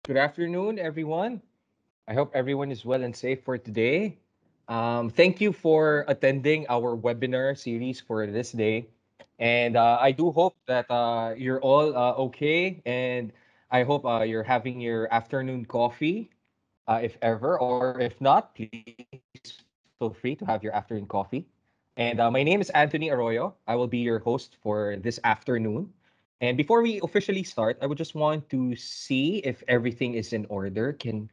Good afternoon, everyone. I hope everyone is well and safe for today. Thank you for attending our webinar series for this day. And I do hope that you're all okay. And I hope you're having your afternoon coffee, if ever, or if not, please feel free to have your afternoon coffee. And my name is Anthony Arroyo. I will be your host for this afternoon. And before we officially start, I would just want to see if everything is in order. Can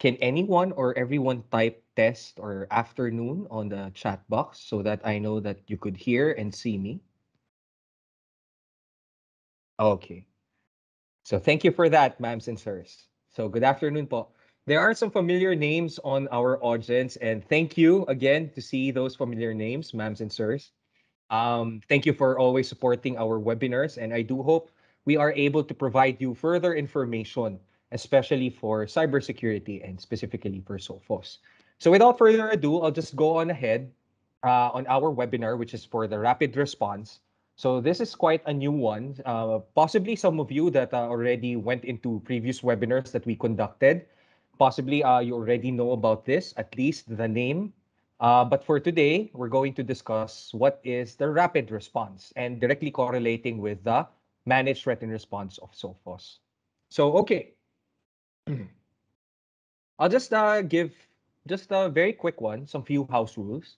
anyone or everyone type test or afternoon on the chat box so that I know that you could hear and see me? Okay. So thank you for that, ma'ams and sirs. So good afternoon po. There are some familiar names on our audience, and thank you again to see those familiar names, ma'ams and sirs. Thank you for always supporting our webinars, and I do hope we are able to provide you further information, especially for cybersecurity and specifically for Sophos. So without further ado, I'll just go on ahead on our webinar, which is for the rapid response. So this is quite a new one. Possibly some of you that already went into previous webinars that we conducted, possibly you already know about this, at least the name. But for today, we're going to discuss what is the rapid response and directly correlating with the managed threat and response of Sophos. So, okay, I'll just give just a very quick one, some few house rules.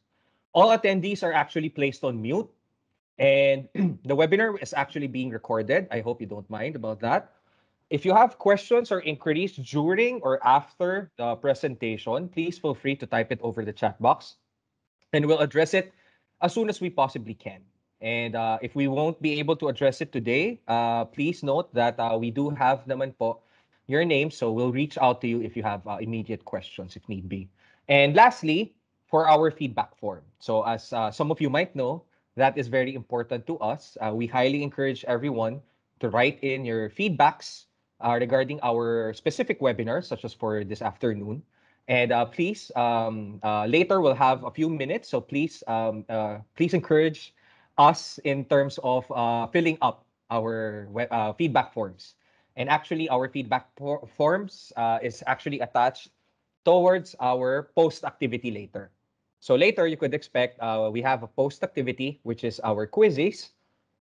All attendees are actually placed on mute, and the webinar is actually being recorded. I hope you don't mind about that. If you have questions or inquiries during or after the presentation, please feel free to type it over the chat box and we'll address it as soon as we possibly can. And if we won't be able to address it today, please note that we do have naman po your name, so we'll reach out to you if you have immediate questions if need be. And lastly, for our feedback form. So as some of you might know, that is very important to us. We highly encourage everyone to write in your feedbacks regarding our specific webinars, such as for this afternoon. And please, later we'll have a few minutes, so please encourage us in terms of filling up our feedback forms. And actually, our feedback forms is actually attached towards our post activity later. So later, you could expect we have a post activity, which is our quizzes.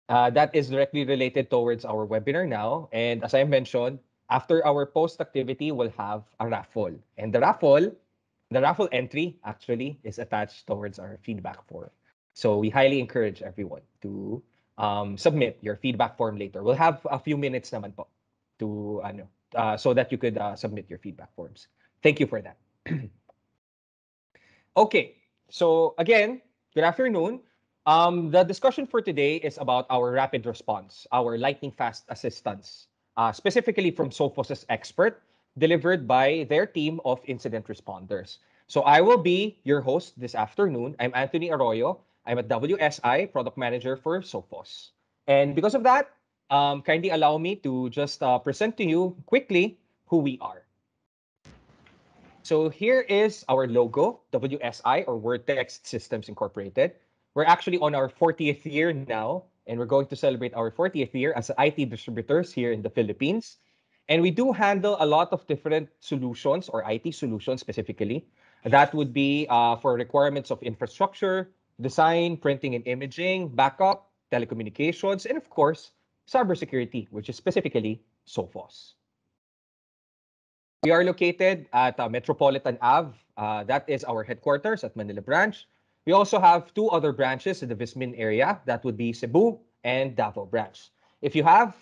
That is directly related towards our webinar now. And as I mentioned, after our post activity, we'll have a raffle. And the raffle entry actually is attached towards our feedback form. So we highly encourage everyone to submit your feedback form later. We'll have a few minutes naman po to so that you could submit your feedback forms. Thank you for that. Okay, so again, good afternoon. The discussion for today is about our rapid response, our lightning fast assistance, specifically from Sophos' expert, delivered by their team of incident responders. So I will be your host this afternoon. I'm Anthony Arroyo. I'm a WSI product manager for Sophos. And because of that, kindly allow me to just present to you quickly who we are. So here is our logo, WSI or Wordtext Systems Incorporated. We're actually on our 40th year now, and we're going to celebrate our 40th year as IT distributors here in the Philippines. And we do handle a lot of different solutions or IT solutions specifically. That would be for requirements of infrastructure, design, printing and imaging, backup, telecommunications, and of course, cybersecurity, which is specifically Sophos. We are located at Metropolitan Ave. That is our headquarters at Manila branch. We also have two other branches in the Vismin area. That would be Cebu and Davao branch. If you have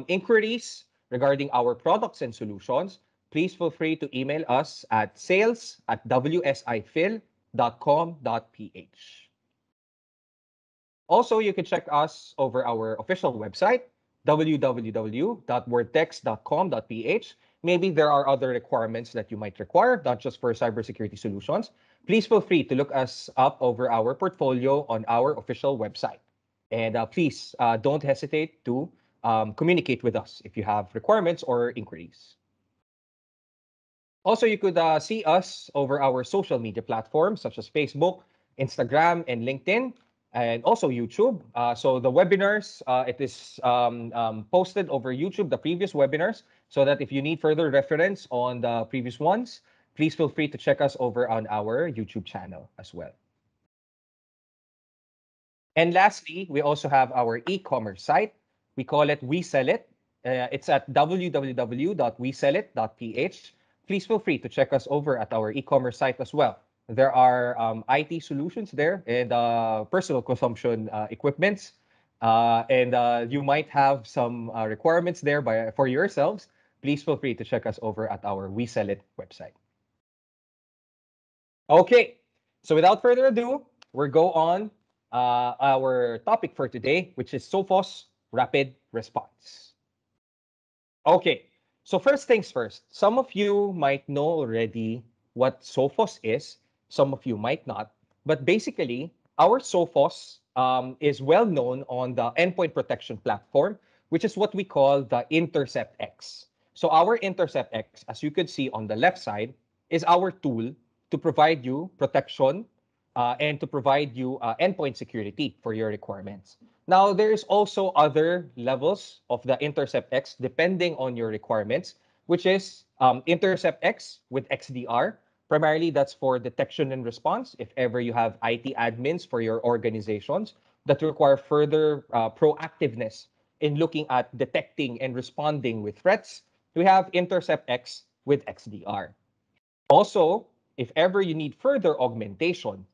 inquiries regarding our products and solutions, please feel free to email us at sales@wsifil.com.ph. Also, you can check us over our official website, www.wordtext.com.ph. Maybe there are other requirements that you might require, not just for cybersecurity solutions. Please feel free to look us up over our portfolio on our official website. And please don't hesitate to communicate with us if you have requirements or inquiries. Also, you could see us over our social media platforms such as Facebook, Instagram, and LinkedIn. and also YouTube. So the webinars, it is posted over YouTube, the previous webinars, so that if you need further reference on the previous ones, please feel free to check us over on our YouTube channel as well. And lastly, we also have our e-commerce site. We call it WeSellIt. It's at www.WeSellIt.ph. Please feel free to check us over at our e-commerce site as well. There are IT solutions there and personal consumption equipments. And you might have some requirements there for yourselves. Please feel free to check us over at our WeSellIt website. Okay, so without further ado, we'll go on our topic for today, which is Sophos rapid response. Okay, so first things first, some of you might know already what Sophos is, some of you might not, but basically, our Sophos is well known on the endpoint protection platform, which is what we call the Intercept X. So our Intercept X, as you could see on the left side, is our tool to provide you protection and to provide you endpoint security for your requirements. Now, there's also other levels of the Intercept X depending on your requirements, which is Intercept X with XDR. Primarily, that's for detection and response. If ever you have IT admins for your organizations that require further proactiveness in looking at detecting and responding with threats, we have Intercept X with XDR. Also, if ever you need further augmentation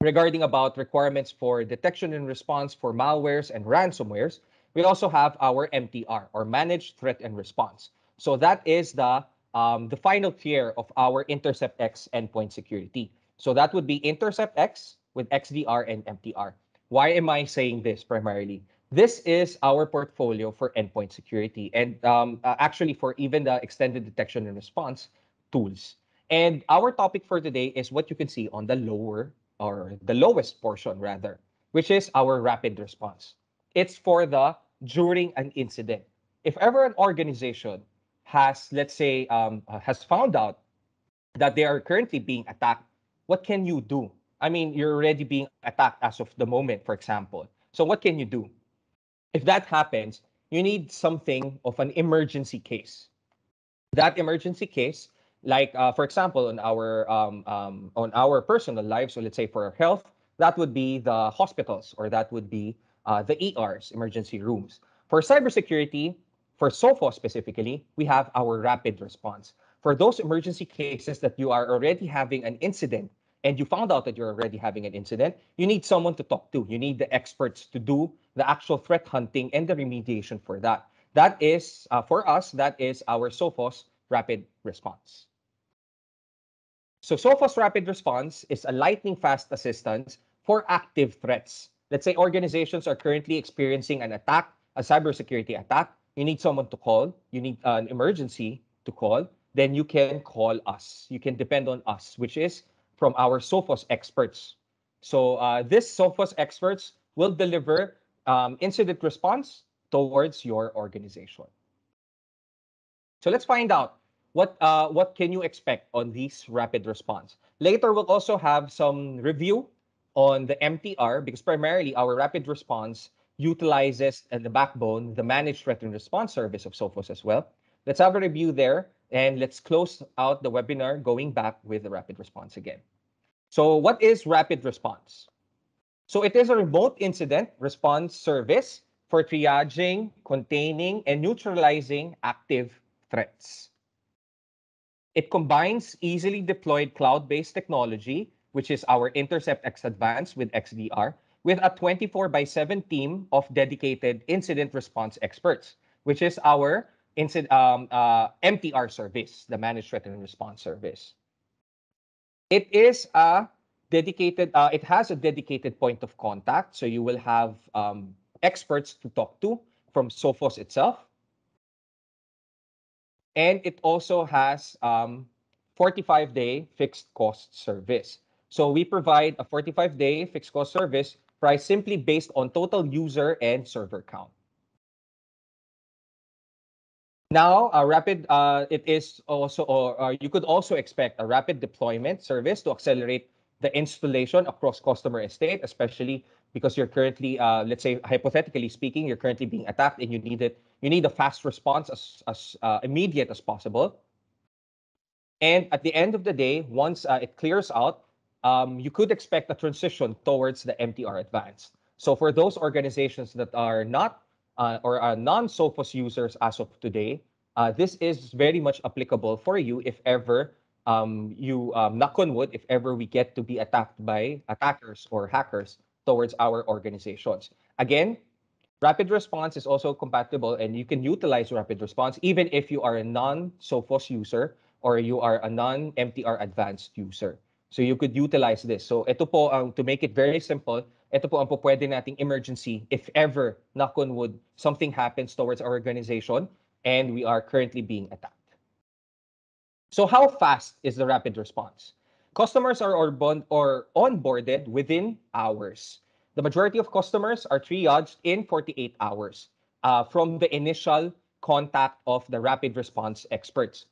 regarding about requirements for detection and response for malwares and ransomwares, we also have our MTR, or Managed Threat and Response. So that is the final tier of our Intercept X endpoint security. So that would be Intercept X with XDR and MTR. Why am I saying this primarily? This is our portfolio for endpoint security and actually for even the extended detection and response tools. And our topic for today is what you can see on the lower or the lowest portion rather, which is our rapid response. It's for the during an incident. If ever an organization has, let's say, has found out that they are currently being attacked, what can you do? I mean, you're already being attacked as of the moment, for example. So what can you do? If that happens, you need something of an emergency case. That emergency case, like for example, on our personal lives, so let's say for our health, that would be the hospitals or that would be the ERs, emergency rooms. For cybersecurity, for Sophos specifically, we have our rapid response. For those emergency cases that you are already having an incident and you found out that you're already having an incident, you need someone to talk to. You need the experts to do the actual threat hunting and the remediation for that. That is, for us, that is our Sophos rapid response. So Sophos rapid response is a lightning fast assistance for active threats. Let's say organizations are currently experiencing an attack, a cybersecurity attack. You need someone to call. You need an emergency to call. Then you can call us. You can depend on us, which is from our Sophos experts. So this Sophos experts will deliver incident response towards your organization. So let's find out what can you expect on these rapid response. Later, we'll also have some review on the MTR because primarily our rapid response utilizes the backbone, the Managed Threat and Response service of Sophos as well. Let's have a review there and let's close out the webinar going back with the rapid response again. So what is rapid response? So it is a remote incident response service for triaging, containing, and neutralizing active threats. It combines easily deployed cloud-based technology, which is our Intercept X Advanced with XDR, with a 24/7 team of dedicated incident response experts, which is our MTR service, the Managed Threat and Response service. It is a dedicated, it has a dedicated point of contact. So you will have experts to talk to from Sophos itself. And it also has 45-day fixed cost service. So we provide a 45-day fixed cost service priced simply based on total user and server count. Now, it is also, or you could also expect a rapid deployment service to accelerate the installation across customer estate, especially because you're currently, let's say, hypothetically speaking, you're currently being attacked and you need a fast response as immediate as possible. And at the end of the day, once it clears out, you could expect a transition towards the MTR Advanced. So for those organizations that are not or are non-Sophos users as of today, this is very much applicable for you if ever knock on wood, if ever we get to be attacked by attackers or hackers towards our organizations. Again, rapid response is also compatible and you can utilize rapid response even if you are a non-Sophos user or you are a non-MTR advanced user. So you could utilize this. So ito po, to make it very simple, ito po ang pwede nating emergency if ever, knock on wood, something happens towards our organization and we are currently being attacked. So how fast is the rapid response? Customers are onboarded within hours. The majority of customers are triaged in 48 hours from the initial contact of the rapid response experts.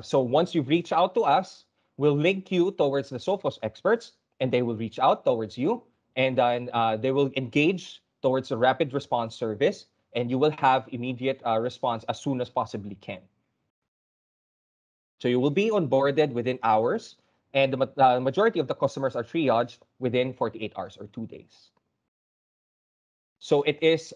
So once you reach out to us, we'll link you towards the Sophos experts, and they will reach out towards you, and then they will engage towards the rapid response service, and you will have immediate response as soon as possibly can. So you will be onboarded within hours, and the majority of the customers are triaged within 48 hours or 2 days. So it is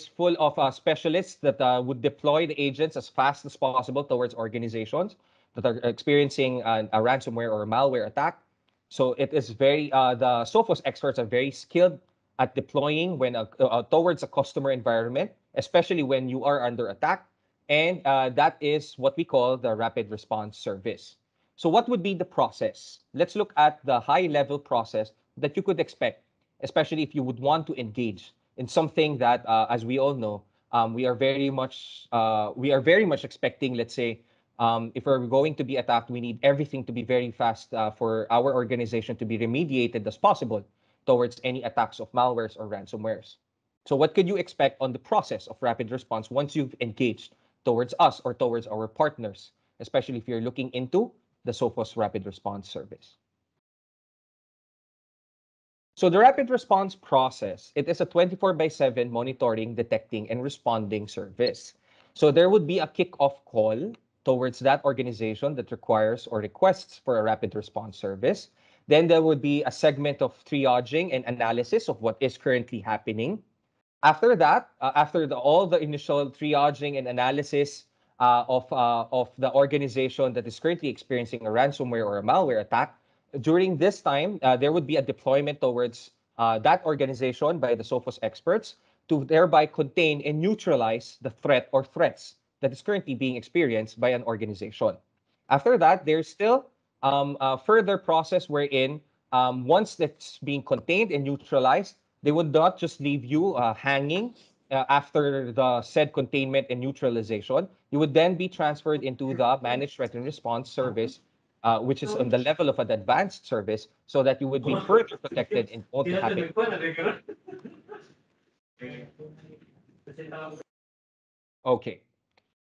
full of specialists that would deploy the agents as fast as possible towards organizations that are experiencing a ransomware or a malware attack. So it is the Sophos experts are very skilled at deploying when towards a customer environment, especially when you are under attack. And that is what we call the rapid response service. So what would be the process? Let's look at the high-level process that you could expect, especially if you would want to engage in something that, as we all know, we are very much expecting. Let's say, if we're going to be attacked, we need everything to be very fast for our organization to be remediated as possible towards any attacks of malwares or ransomwares. So what could you expect on the process of rapid response once you've engaged towards us or towards our partners, especially if you're looking into the Sophos rapid response service? So the rapid response process, it is a 24/7 monitoring, detecting, and responding service. So there would be a kickoff call towards that organization that requires or requests for a rapid response service. Then there would be a segment of triaging and analysis of what is currently happening. After that, after all the initial triaging and analysis of the organization that is currently experiencing a ransomware or a malware attack, during this time, there would be a deployment towards that organization by the Sophos experts to thereby contain and neutralize the threat or threats that is currently being experienced by an organization. After that, there's still a further process wherein once that's being contained and neutralized, they would not just leave you hanging after the said containment and neutralization. You would then be transferred into the managed threat and response service, which is on the level of an advanced service, so that you would be further protected and won't happen. Okay.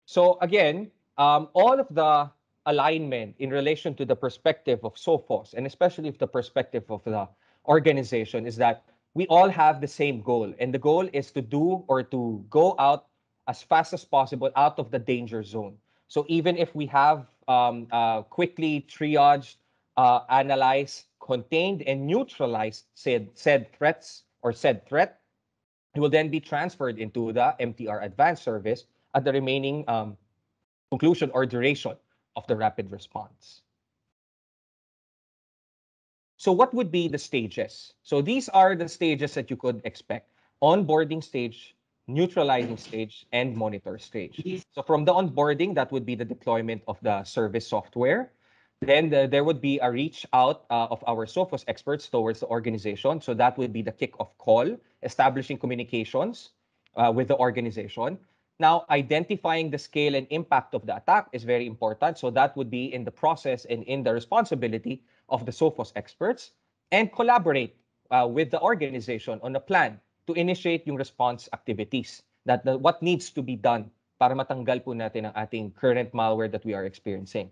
So again, all of the alignment in relation to the perspective of Sophos, and especially the perspective of the organization, is that we all have the same goal. And the goal is to do or to go out as fast as possible out of the danger zone. So even if we have quickly triaged, analyzed, contained, and neutralized said threats or said threat, it will then be transferred into the MTR Advanced service at the remaining conclusion or duration of the rapid response. So what would be the stages? So these are the stages that you could expect: onboarding stage, neutralizing stage, and monitor stage. So from the onboarding, that would be the deployment of the service software. Then there would be a reach out of our Sophos experts towards the organization. So that would be the kickoff call, establishing communications with the organization. Now, identifying the scale and impact of the attack is very important. So that would be in the process and in the responsibility of the Sophos experts, and collaborate with the organization on a plan to initiate yung response activities, what needs to be done para matanggal po natin ang ating current malware that we are experiencing.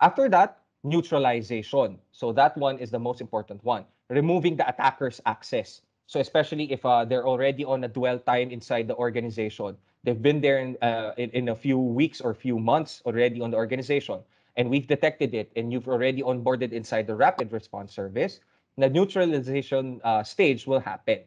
After that, neutralization. So that one is the most important one, removing the attacker's access. So especially if they're already on a dwell time inside the organization, they've been there in a few weeks or few months already on the organization, and we've detected it, and you've already onboarded inside the rapid response service, the neutralization stage will happen.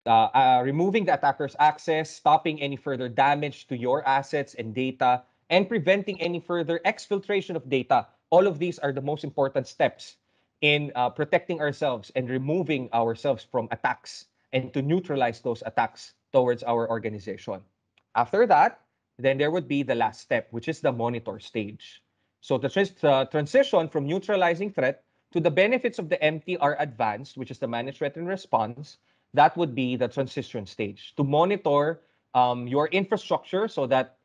Removing the attacker's access, stopping any further damage to your assets and data, and preventing any further exfiltration of data. All of these are the most important steps in protecting ourselves and removing ourselves from attacks and to neutralize those attacks towards our organization. After that, then there would be the last step, which is the monitor stage. So the transition from neutralizing threat to the benefits of the MTR advanced, which is the managed threat and response, that would be the transition stage to monitor your infrastructure so that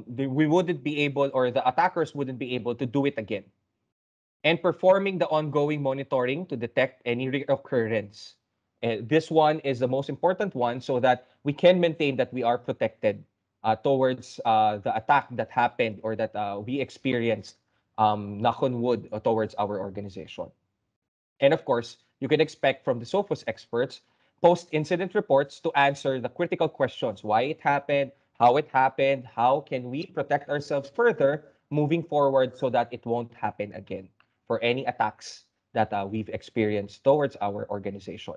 we wouldn't be able, or the attackers wouldn't be able to do it again, and performing the ongoing monitoring to detect any reoccurrence. This one is the most important one so that we can maintain that we are protected towards the attack that happened or that we experienced, knock on wood, towards our organization. And of course, you can expect from the Sophos experts post-incident reports to answer the critical questions: why it happened, how can we protect ourselves further moving forward so that it won't happen again for any attacks that we've experienced towards our organization.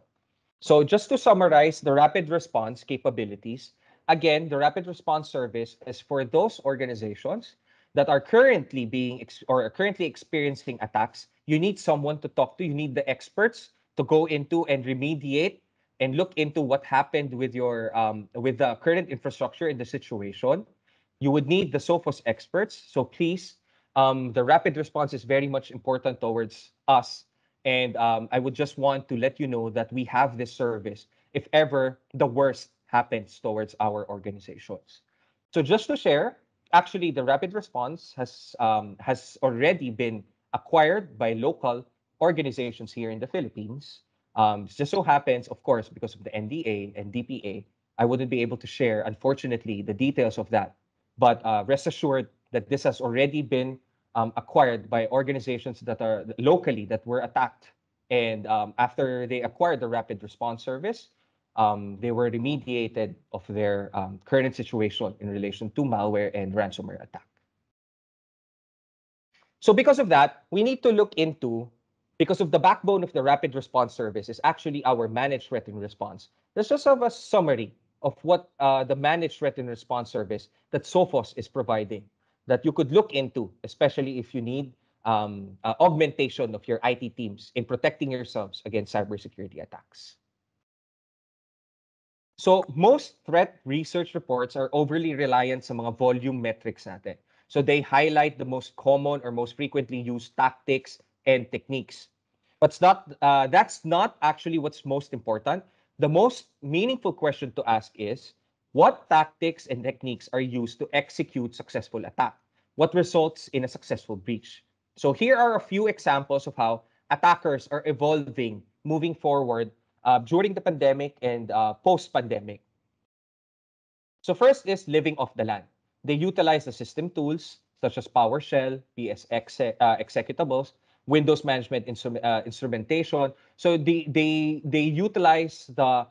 So just to summarize the rapid response capabilities, again, the rapid response service is for those organizations that are currently or are currently experiencing attacks. You need someone to talk to. You need the experts to go into and remediate and look into what happened with your with the current infrastructure in the situation. You would need the Sophos experts. So please, the rapid response is very much important towards us, and I would just want to let you know that we have this service if ever the worst happens towards our organizations. So just to share, actually, the rapid response has already been acquired by local organizations here in the Philippines. Just so happens, of course, because of the NDA and DPA, I wouldn't be able to share, unfortunately, the details of that. But rest assured that this has already been acquired by organizations that are locally that were attacked. And after they acquired the rapid response service, they were remediated of their current situation in relation to malware and ransomware attack. So because of that, we need to look into, because of the backbone of the rapid response service is actually our managed threat and response. Let's just have a summary of what the managed threat and response service that Sophos is providing that you could look into, especially if you need augmentation of your IT teams in protecting yourselves against cybersecurity attacks. So most threat research reports are overly reliant sa mga volume metrics natin. So they highlight the most common or most frequently used tactics and techniques. But that's not actually what's most important. The most meaningful question to ask is, what tactics and techniques are used to execute successful attack? What results in a successful breach? So here are a few examples of how attackers are evolving moving forward during the pandemic and post-pandemic. So first is living off the land. They utilize the system tools such as PowerShell, executables, Windows management instrumentation. So they utilize the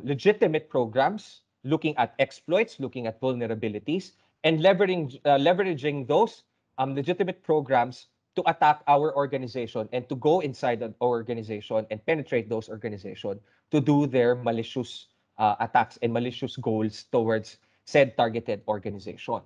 legitimate programs, looking at exploits, looking at vulnerabilities, and leveraging those legitimate programs to attack our organization and to go inside an organization and penetrate those organizations to do their malicious attacks and malicious goals towards said targeted organization.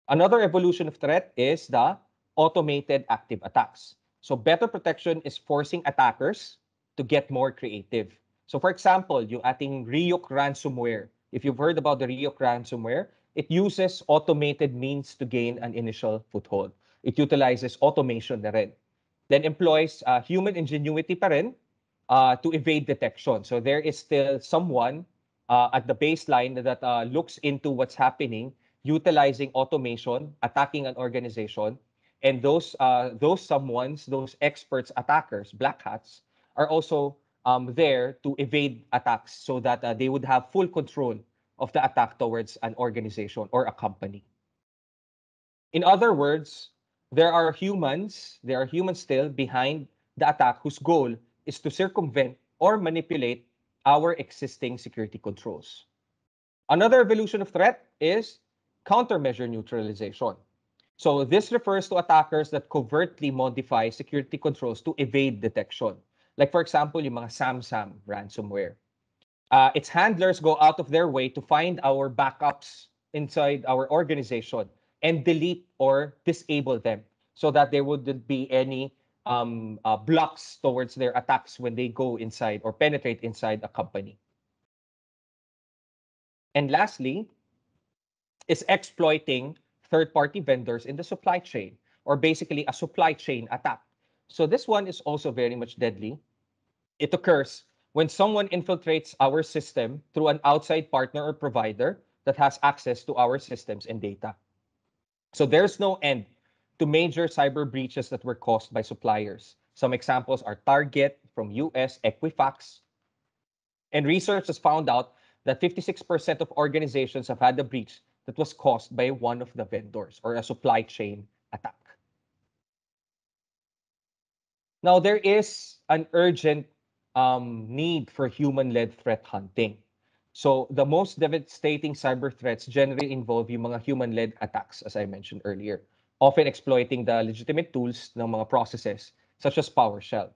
Another evolution of threat is the automated active attacks. So better protection is forcing attackers to get more creative. So for example, yung ating Ryuk ransomware. If you've heard about the Ryuk ransomware, it uses automated means to gain an initial foothold. It utilizes automation na rin. Then employs human ingenuity pa rin to evade detection. So there is still someone at the baseline that looks into what's happening, utilizing automation, attacking an organization, and those someones, those experts, attackers, black hats, are also there to evade attacks so that they would have full control of the attack towards an organization or a company. In other words, there are humans still behind the attack whose goal is to circumvent or manipulate our existing security controls. Another evolution of threat is countermeasure neutralization. So this refers to attackers that covertly modify security controls to evade detection. Like for example, yung mga SamSam ransomware. Its handlers go out of their way to find our backups inside our organization and delete or disable them so that there wouldn't be any blocks towards their attacks when they go inside or penetrate inside a company. And lastly, is exploiting third-party vendors in the supply chain, or basically a supply chain attack. So this one is also very much deadly. It occurs when someone infiltrates our system through an outside partner or provider that has access to our systems and data. So there's no end to major cyber breaches that were caused by suppliers. Some examples are Target from US, Equifax. And research has found out that 56% of organizations have had a breach that was caused by one of the vendors or a supply chain attack. Now, there is an urgent need for human-led threat hunting. So the most devastating cyber threats generally involve yung mga human-led attacks, as I mentioned earlier, often exploiting the legitimate tools ng mga processes, such as PowerShell.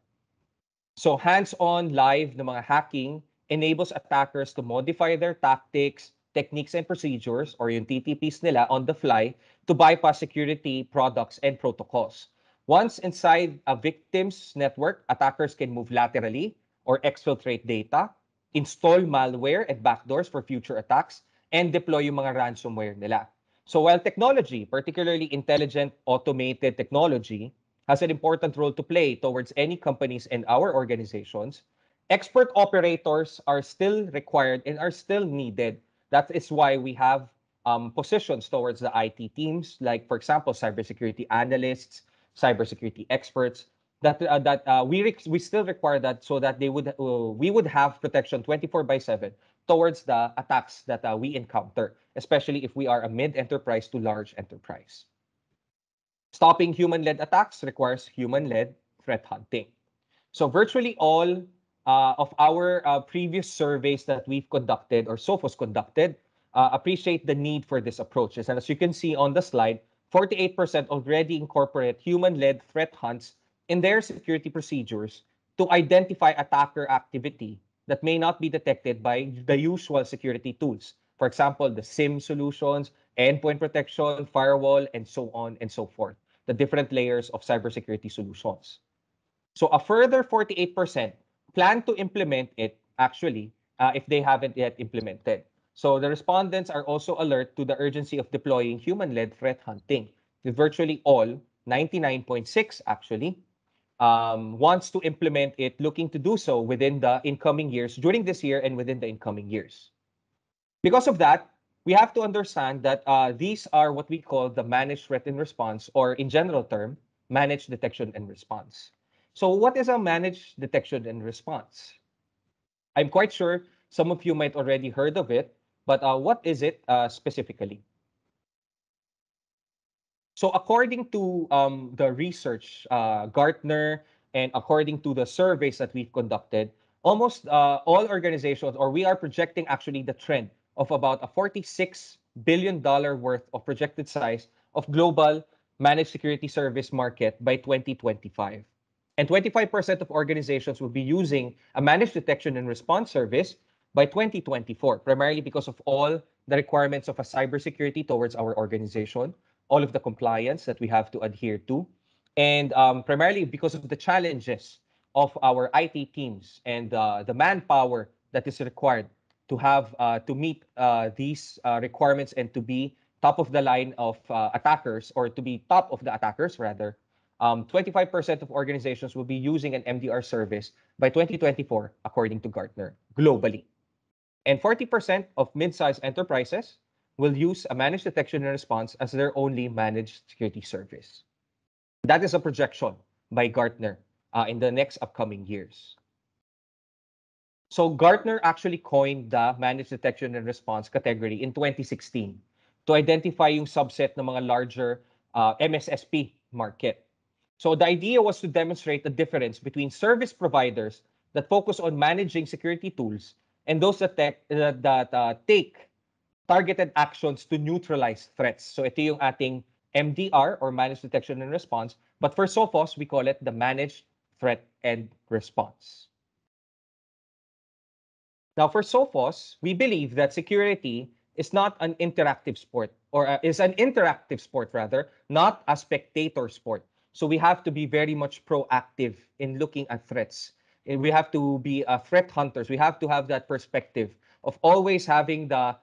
So hands-on live na mga hacking enables attackers to modify their tactics, techniques, and procedures, or yung TTPs nila on the fly, to bypass security products and protocols. Once inside a victim's network, attackers can move laterally or exfiltrate data, install malware and backdoors for future attacks, and deploy yung mga ransomware nila. So while technology, particularly intelligent automated technology, has an important role to play towards any companies and our organizations, expert operators are still required and are still needed. That is why we have positions towards the IT teams, like, for example, cybersecurity analysts, cybersecurity experts, we still require that so that we would have protection 24/7 towards the attacks that we encounter, especially if we are a mid-enterprise to large enterprise. Stopping human-led attacks requires human-led threat hunting. So virtually all of our previous surveys that we've conducted or Sophos conducted appreciate the need for this approach. And as you can see on the slide, 48% already incorporate human-led threat hunts in their security procedures to identify attacker activity that may not be detected by the usual security tools. For example, the SIM solutions, endpoint protection, firewall, and so on and so forth, the different layers of cybersecurity solutions. So a further 48% plan to implement it, actually, if they haven't yet implemented. So the respondents are also alert to the urgency of deploying human-led threat hunting. With virtually all, 99.6 actually, wants to implement it, looking to do so within the incoming years, during this year and within the incoming years. Because of that, we have to understand that these are what we call the managed threat and response, or in general term, managed detection and response. So what is a managed detection and response? I'm quite sure some of you might already heard of it, but what is it specifically? So according to the research, Gartner, and according to the surveys that we've conducted, almost all organizations, or we are projecting actually the trend of about a $46 billion worth of projected size of global managed security service market by 2025. And 25% of organizations will be using a managed detection and response service by 2024, primarily because of all the requirements of a cybersecurity towards our organization, all of the compliance that we have to adhere to, and primarily because of the challenges of our IT teams and the manpower that is required to have to meet these requirements and to be top of the line of attackers, or to be top of the attackers rather. 25% of organizations will be using an MDR service by 2024, according to Gartner, globally. And 40% of mid-sized enterprises will use a managed detection and response as their only managed security service. That is a projection by Gartner in the next upcoming years. So Gartner actually coined the managed detection and response category in 2016 to identify yung subset ng mga larger MSSP market. So the idea was to demonstrate the difference between service providers that focus on managing security tools and those that take targeted actions to neutralize threats. So ito yung ating MDR or Managed Detection and Response. But for Sophos, we call it the Managed Threat and Response. Now, for Sophos, we believe that security is not an interactive sport, or is an interactive sport rather, not a spectator sport. So we have to be very much proactive in looking at threats. And we have to be threat hunters. We have to have that perspective of always having the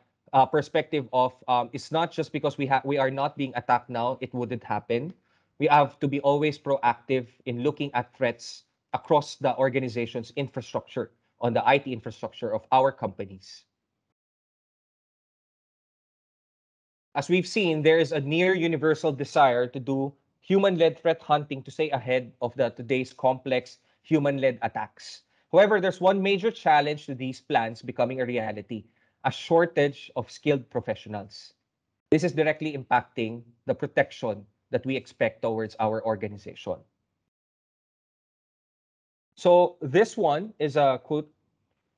perspective of it's not just because we are not being attacked now, it wouldn't happen. We have to be always proactive in looking at threats across the organization's infrastructure, on the IT infrastructure of our companies. As we've seen, there is a near universal desire to do human-led threat hunting to stay ahead of today's complex human-led attacks. However, there's one major challenge to these plans becoming a reality: a shortage of skilled professionals. This is directly impacting the protection that we expect towards our organization. So this one is a quote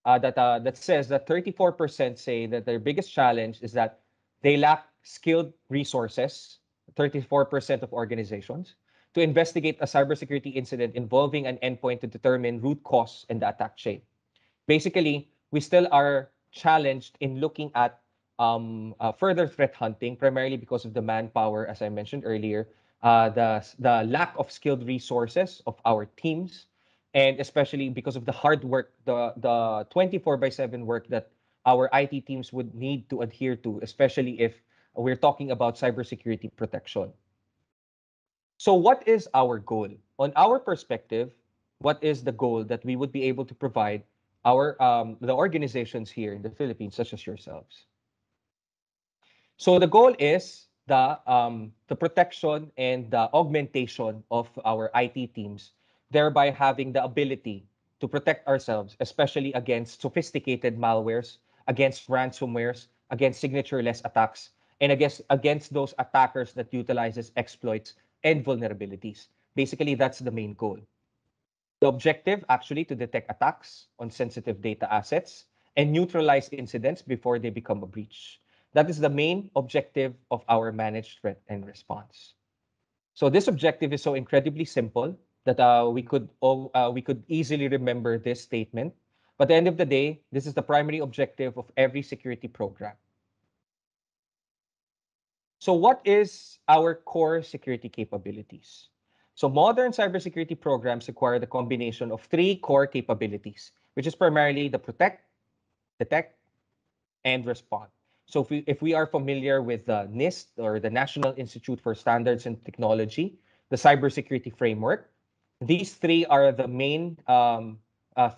that says that 34% say that their biggest challenge is that they lack skilled resources, 34% of organizations, to investigate a cybersecurity incident involving an endpoint to determine root cause and the attack chain. Basically, we still are challenged in looking at further threat hunting, primarily because of the manpower, as I mentioned earlier, the lack of skilled resources of our teams, and especially because of the hard work, the 24/7 work that our IT teams would need to adhere to, especially if we're talking about cybersecurity protection. So what is our goal? On our perspective, what is the goal that we would be able to provide our the organizations here in the Philippines, such as yourselves? So the goal is the protection and the augmentation of our IT teams, thereby having the ability to protect ourselves, especially against sophisticated malwares, against ransomwares, against signatureless attacks, and against those attackers that utilizes exploits and vulnerabilities. Basically, that's the main goal. The objective actually to detect attacks on sensitive data assets and neutralize incidents before they become a breach. That is the main objective of our managed threat and response. So this objective is so incredibly simple that we could easily remember this statement. But at the end of the day, this is the primary objective of every security program. So what is our core security capabilities? So modern cybersecurity programs require the combination of three core capabilities, which is primarily the protect, detect, and respond. So if we are familiar with the NIST, or the National Institute for Standards and Technology, the cybersecurity framework, these three are the main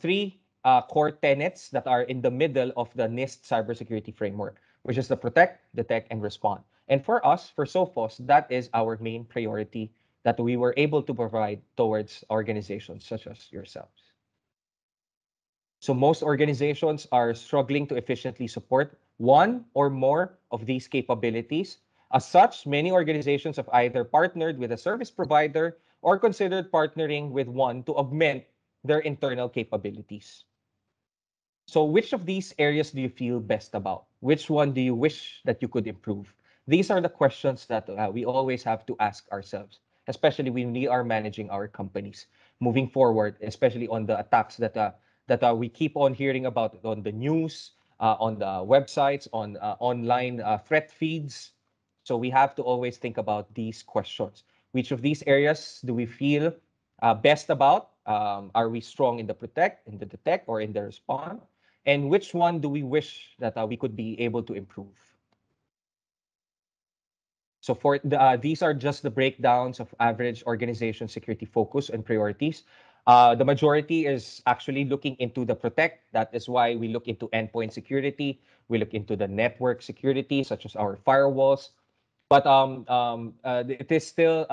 three core tenets that are in the middle of the NIST cybersecurity framework, which is the protect, detect, and respond. And for us, for Sophos, that is our main priority that we were able to provide towards organizations such as yourselves. So most organizations are struggling to efficiently support one or more of these capabilities. As such, many organizations have either partnered with a service provider or considered partnering with one to augment their internal capabilities. So which of these areas do you feel best about? Which one do you wish that you could improve? These are the questions that we always have to ask ourselves, especially when we are managing our companies moving forward, especially on the attacks that we keep on hearing about on the news, on the websites, on online threat feeds. So we have to always think about these questions. Which of these areas do we feel best about? Are we strong in the protect, in the detect, or in the respond? And which one do we wish that we could be able to improve? So for these are just the breakdowns of average organization security focus and priorities. The majority is actually looking into the protect. That is why we look into endpoint security. We look into the network security, such as our firewalls. But it is still,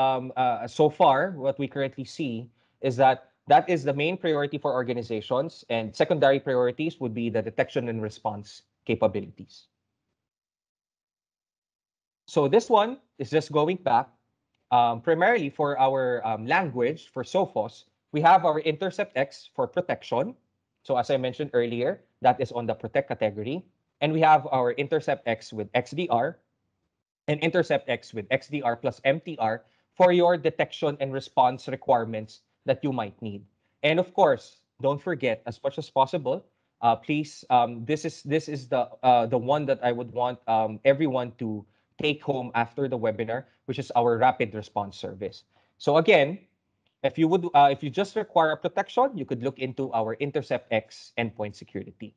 so far, what we currently see is that is the main priority for organizations, and secondary priorities would be the detection and response capabilities. So this one is just going back primarily for our language, for Sophos. We have our Intercept X for protection. So as I mentioned earlier, that is on the protect category. And we have our Intercept X with XDR and Intercept X with XDR plus MTR for your detection and response requirements that you might need. And of course, don't forget, as much as possible, please, this is the one that I would want everyone to take home after the webinar, which is our rapid response service. So again, if you just require a protection, you could look into our Intercept X endpoint security.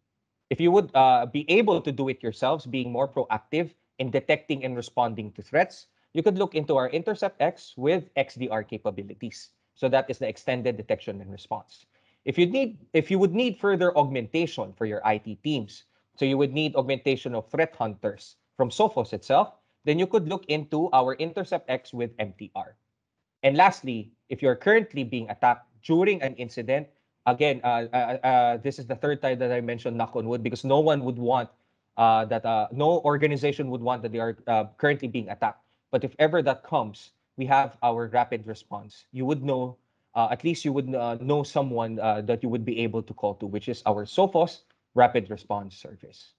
If you would be able to do it yourselves, being more proactive in detecting and responding to threats, you could look into our Intercept X with XDR capabilities. So that is the extended detection and response. If you would need further augmentation for your IT teams, so you would need augmentation of threat hunters from Sophos itself, then you could look into our Intercept X with MTR. And lastly, if you're currently being attacked during an incident, again, this is the third time that I mentioned knock on wood, because no one would want no organization would want that they are currently being attacked. But if ever that comes, we have our rapid response. You would know, at least you would know someone that you would be able to call to, which is our Sophos Rapid Response Service.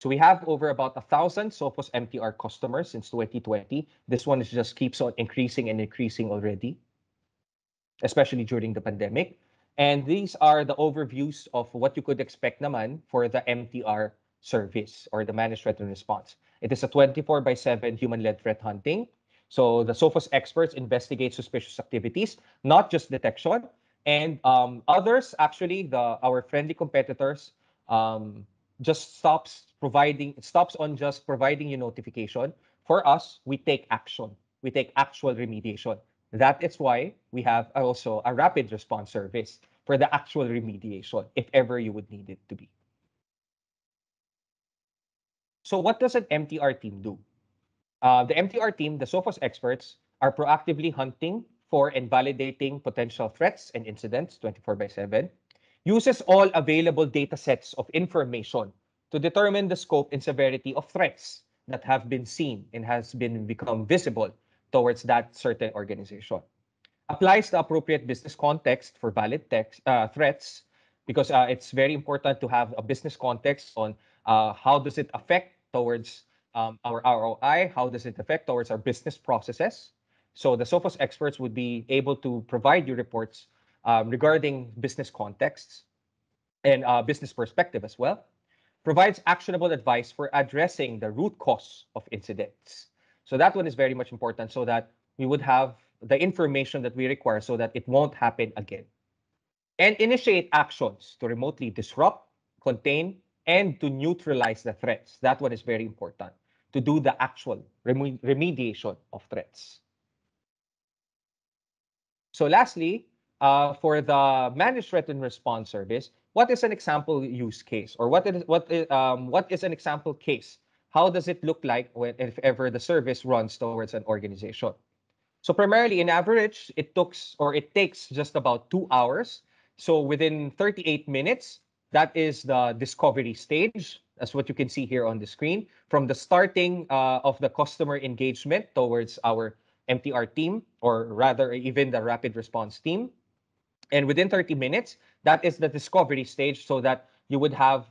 So we have over about 1,000 Sophos MTR customers since 2020. This one is just keeps on increasing and increasing already, especially during the pandemic. And these are the overviews of what you could expect naman for the MTR service or the managed threat and response. It is a 24/7 human-led threat hunting. So the Sophos experts investigate suspicious activities, not just detection. And others, actually, our friendly competitors, just stops on just providing you notification. For us, we take action. We take actual remediation. That is why we have also a rapid response service for the actual remediation, if ever you would need it to be. So what does an MTR team do? The MTR team, the Sophos experts, are proactively hunting for and validating potential threats and incidents 24/7, uses all available data sets of information to determine the scope and severity of threats that have been seen and has been become visible towards that certain organization. Applies the appropriate business context for threats, because it's very important to have a business context on how does it affect towards our ROI, how does it affect towards our business processes. So the Sophos experts would be able to provide you reports regarding business contexts and business perspective as well. Provides actionable advice for addressing the root cause of incidents. So that one is very much important, so that we would have the information that we require so that it won't happen again. And initiate actions to remotely disrupt, contain, and to neutralize the threats. That one is very important, to do the actual remediation of threats. So lastly, for the managed threat and response service, what is an example use case, or what is an example case? How does it look like if ever the service runs towards an organization? So primarily, in average, it takes just about 2 hours. So within 38 minutes, that is the discovery stage. That's what you can see here on the screen. From the starting of the customer engagement towards our MTR team, or rather even the rapid response team. And within 30 minutes, that is the discovery stage, so that you would have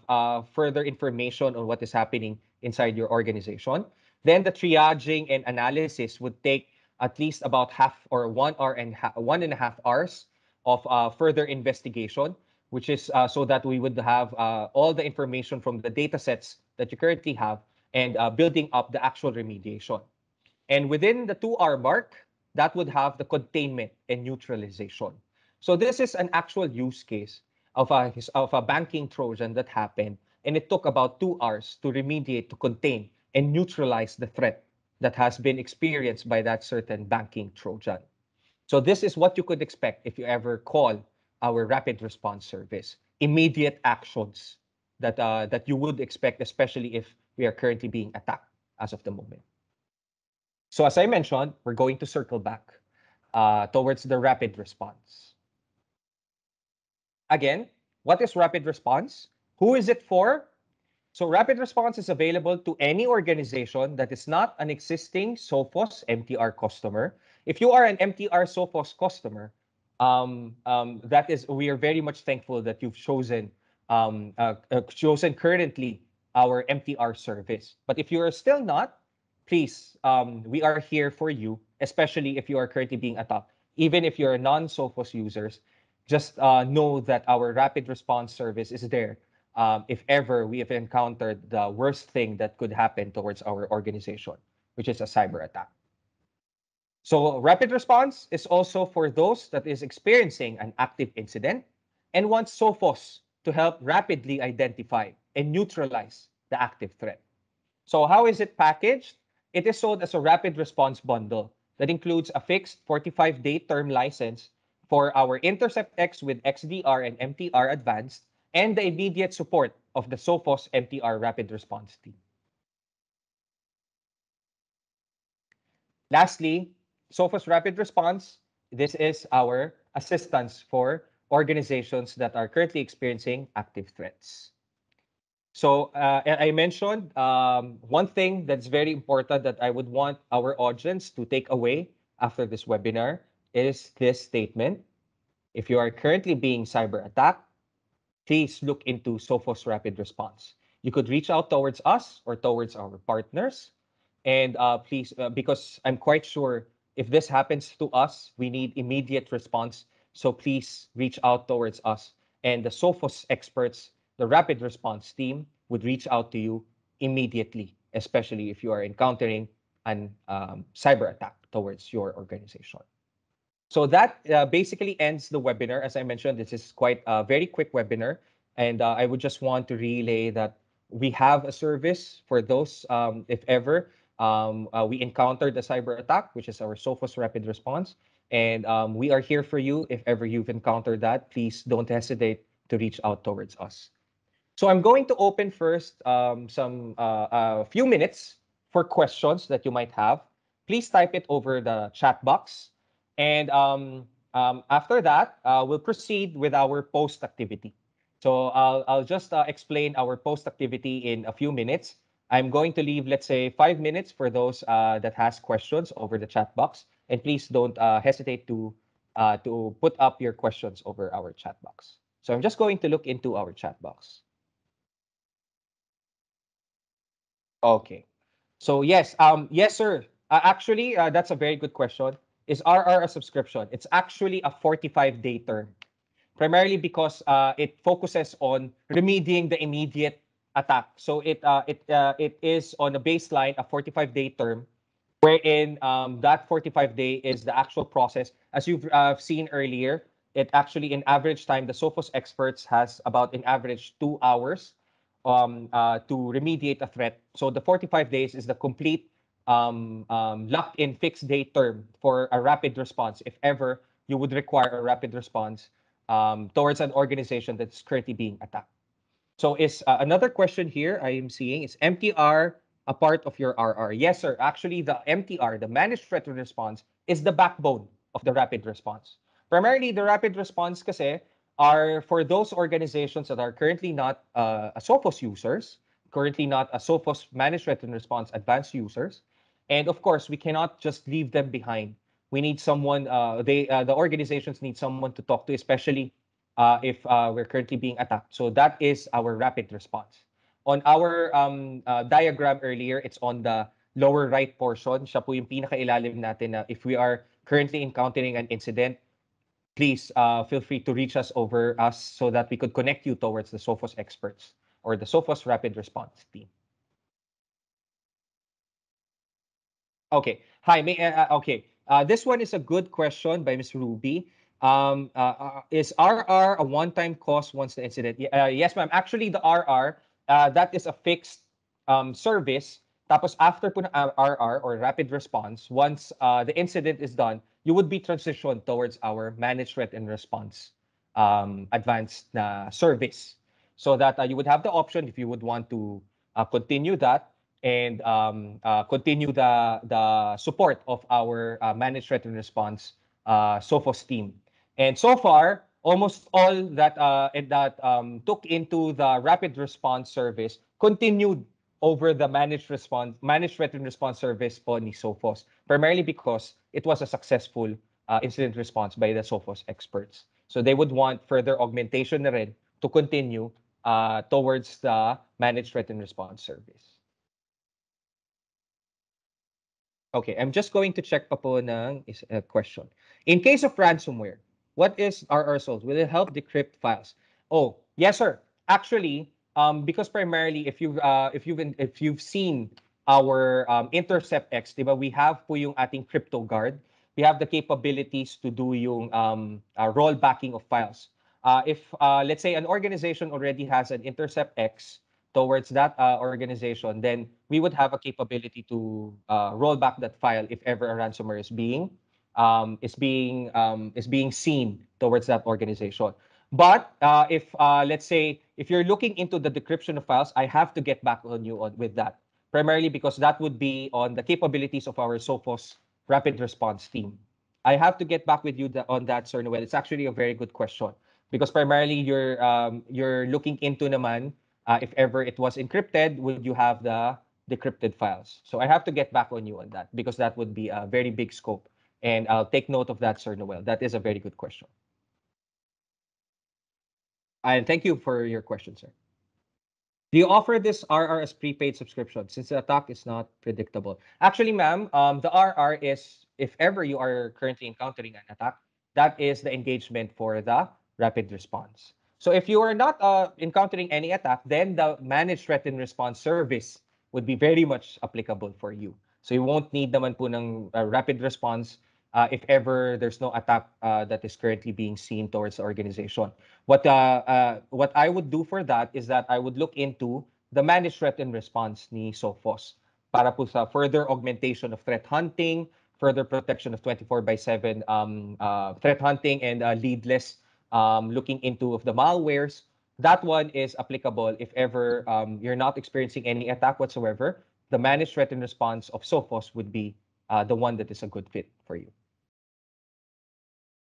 further information on what is happening inside your organization. Then the triaging and analysis would take at least about half or 1 hour and 1.5 hours of further investigation, which is so that we would have all the information from the data sets that you currently have, and building up the actual remediation. And within the 2 hour mark, that would have the containment and neutralization. So this is an actual use case of a banking Trojan that happened, and it took about 2 hours to remediate, to contain, and neutralize the threat that has been experienced by that certain banking Trojan. So this is what you could expect if you ever call our rapid response service. Immediate actions that you would expect, especially if we are currently being attacked as of the moment. So as I mentioned, we're going to circle back towards the rapid response. Again, what is rapid response? Who is it for? So rapid response is available to any organization that is not an existing Sophos MTR customer. If you are an MTR Sophos customer, We are very much thankful that you've chosen currently our MTR service. But if you are still not, please, we are here for you, especially if you are currently being attacked. Even if you're non-Sophos users, just know that our rapid response service is there if ever we have encountered the worst thing that could happen towards our organization, which is a cyber attack. So rapid response is also for those that is experiencing an active incident and wants Sophos to help rapidly identify and neutralize the active threat. So how is it packaged? It is sold as a rapid response bundle that includes a fixed 45-day term license for our Intercept X with XDR and MTR Advanced and the immediate support of the Sophos MTR Rapid Response team. Lastly, Sophos Rapid Response. This is our assistance for organizations that are currently experiencing active threats. So I mentioned one thing that's very important that I would want our audience to take away after this webinar is this statement. If you are currently being cyber attacked, please look into Sophos Rapid Response. You could reach out towards us or towards our partners. And please, because I'm quite sure if this happens to us, we need immediate response. So please reach out towards us. And the Sophos experts, the rapid response team, would reach out to you immediately, especially if you are encountering an cyber attack towards your organization. So that basically ends the webinar. As I mentioned, this is quite a very quick webinar. And I would just want to relay that we have a service for those, if ever, we encountered a cyber attack, which is our Sophos Rapid Response. And we are here for you. If ever you've encountered that, please don't hesitate to reach out towards us. So I'm going to open first a few minutes for questions that you might have. Please type it over the chat box. And after that, we'll proceed with our post activity. So I'll just explain our post activity in a few minutes. I'm going to leave, let's say, 5 minutes for those that has questions over the chat box. And please don't hesitate to put up your questions over our chat box. So I'm just going to look into our chat box. Okay. So yes, sir. Actually, that's a very good question. Is RR a subscription? It's actually a 45-day term, primarily because it focuses on remedying the immediate attack. So it is on a baseline a 45-day term, wherein that 45-day is the actual process. As you've seen earlier, it actually in average time, the Sophos experts has about in average 2 hours to remediate a threat. So the 45 days is the complete locked-in fixed day term for a rapid response, if ever you would require a rapid response towards an organization that's currently being attacked. So is another question here I am seeing is MTR a part of your RR? Yes, sir. Actually, the MTR, the Managed Threat Response, is the backbone of the rapid response. Primarily, the rapid response kasi are for those organizations that are currently not a Sophos users, currently not a Sophos Managed Threat Response advanced users. And of course, we cannot just leave them behind. We need someone, the organizations need someone to talk to, especially if we're currently being attacked. So that is our rapid response. On our diagram earlier, it's on the lower right portion. Siya po yung pinakailalim natin na if we are currently encountering an incident, please feel free to reach us over us so that we could connect you towards the Sophos experts or the Sophos Rapid Response team. Okay. Hi. Okay. This one is a good question by Ms. Ruby. Is RR a one-time cost once the incident? Yes, ma'am. Actually, the RR, that is a fixed service. Tapos after po na RR or rapid response, once the incident is done, you would be transitioned towards our managed threat and response advanced service. So that you would have the option if you would want to continue that and continue the support of our managed threat and response Sophos team. And so far, almost all that took into the rapid response service continued over the managed threat and response service po ni Sophos, primarily because it was a successful incident response by the Sophos experts. So they would want further augmentation na rin to continue towards the managed threat and response service. Okay, I'm just going to check pa po ng question. In case of ransomware, what is RR Souls? Will it help decrypt files? Oh, yes, sir. Actually, because primarily, if you've seen our Intercept X, diba, we have po yung ating crypto guard. We have the capabilities to do yung rollbacking of files. If let's say an organization already has an Intercept X towards that organization, then we would have a capability to roll back that file if ever a ransomware is being seen towards that organization. But if let's say if you're looking into the decryption of files, I have to get back on you with that, primarily because that would be on the capabilities of our Sophos rapid response team. I have to get back with you on that, Sir Noel. It's actually a very good question because primarily you're looking into naman if ever it was encrypted, would you have the decrypted files? So I have to get back on you on that because that would be a very big scope. And I'll take note of that, Sir Noel. That is a very good question. And thank you for your question, sir. Do you offer this RR as prepaid subscription since the attack is not predictable? Actually, ma'am, the RR is, if ever you are currently encountering an attack, that is the engagement for the rapid response. So if you are not encountering any attack, then the managed threat and response service would be very much applicable for you. So you won't need naman po ng rapid response if ever there's no attack that is currently being seen towards the organization. What I would do for that is that I would look into the managed threat and response ni Sophos para po sa further augmentation of threat hunting, further protection of 24/7 threat hunting and leadless looking into of the malwares. That one is applicable if ever you're not experiencing any attack whatsoever. The managed threat and response of Sophos would be the one that is a good fit for you.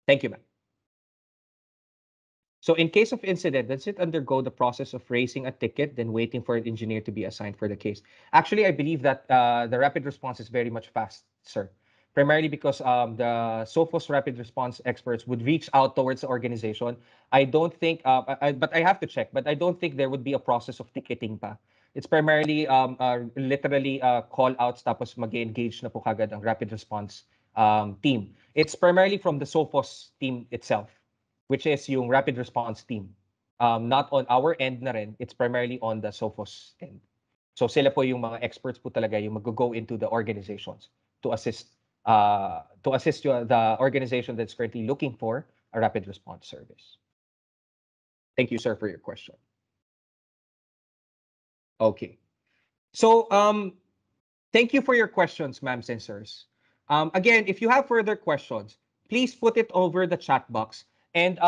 Thank you, ma'am. So in case of incident, does it undergo the process of raising a ticket, then waiting for an engineer to be assigned for the case? Actually, I believe that the rapid response is very much fast, sir. Primarily because the Sophos rapid response experts would reach out towards the organization. I don't think, but I have to check, but I don't think there would be a process of ticketing pa. It's primarily literally call outs tapos mag-engage na po kagad ang rapid response team. It's primarily from the Sophos team itself, which is yung rapid response team. Not on our end na rin, it's primarily on the Sophos end. So sila po yung mga experts po talaga yung mag-go into the organizations to assist the organization that's currently looking for a rapid response service. Thank you, sir, for your question. Okay. So thank you for your questions, ma'ams and sirs. Again, if you have further questions, please put it over the chat box. And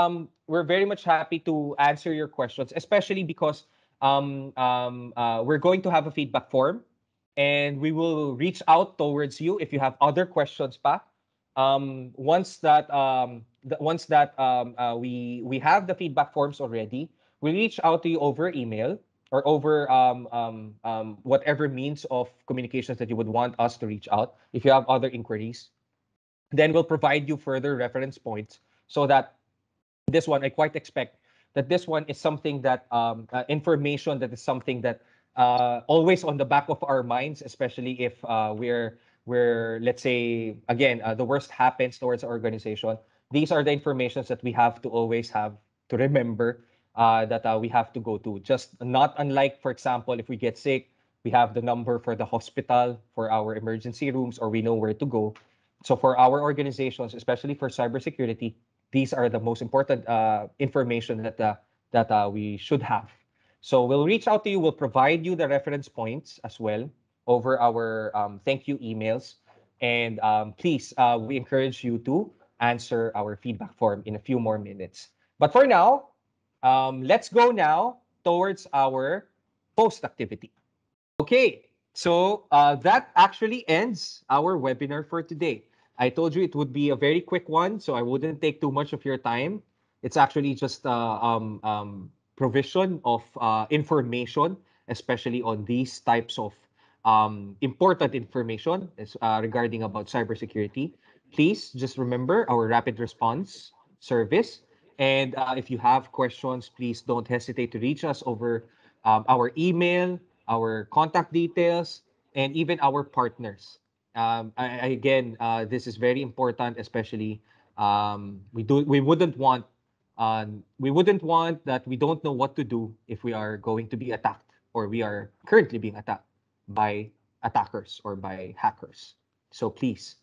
we're very much happy to answer your questions, especially because we're going to have a feedback form and we will reach out towards you if you have other questions pa. We have the feedback forms already, we reach out to you over email or over whatever means of communications that you would want us to reach out. If you have other inquiries, then we'll provide you further reference points so that this one, I quite expect that this one is something that information that is something that always on the back of our minds, especially if we're let's say again the worst happens towards our organization. These are the informations that we have to always have to remember that we have to go to. Just not unlike, for example, if we get sick, we have the number for the hospital, for our emergency rooms, or we know where to go. So for our organizations, especially for cybersecurity, these are the most important information that we should have. So we'll reach out to you. We'll provide you the reference points as well over our thank you emails. And please, we encourage you to answer our feedback form in a few more minutes. But for now, let's go now towards our post activity. Okay, so that actually ends our webinar for today. I told you it would be a very quick one, so I wouldn't take too much of your time. It's actually just provision of information, especially on these types of important information regarding about cybersecurity. Please just remember our rapid response service. And if you have questions, please don't hesitate to reach us over our email, our contact details, and even our partners. Again, this is very important, especially we wouldn't want that we don't know what to do if we are going to be attacked or we are currently being attacked by attackers or by hackers. So please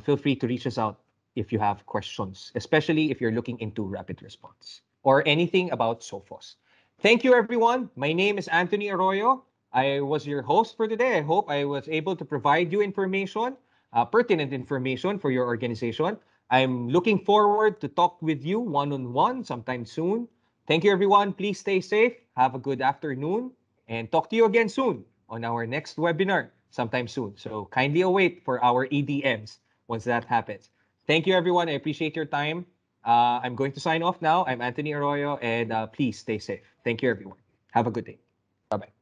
feel free to reach us out if you have questions, especially if you're looking into rapid response or anything about Sophos. Thank you, everyone. My name is Anthony Arroyo. I was your host for today. I hope I was able to provide you information, pertinent information for your organization. I'm looking forward to talk with you one-on-one sometime soon. Thank you, everyone. Please stay safe. Have a good afternoon and talk to you again soon on our next webinar sometime soon. So kindly await for our EDMs once that happens. Thank you, everyone. I appreciate your time. I'm going to sign off now. I'm Anthony Arroyo, and please stay safe. Thank you, everyone. Have a good day. Bye-bye.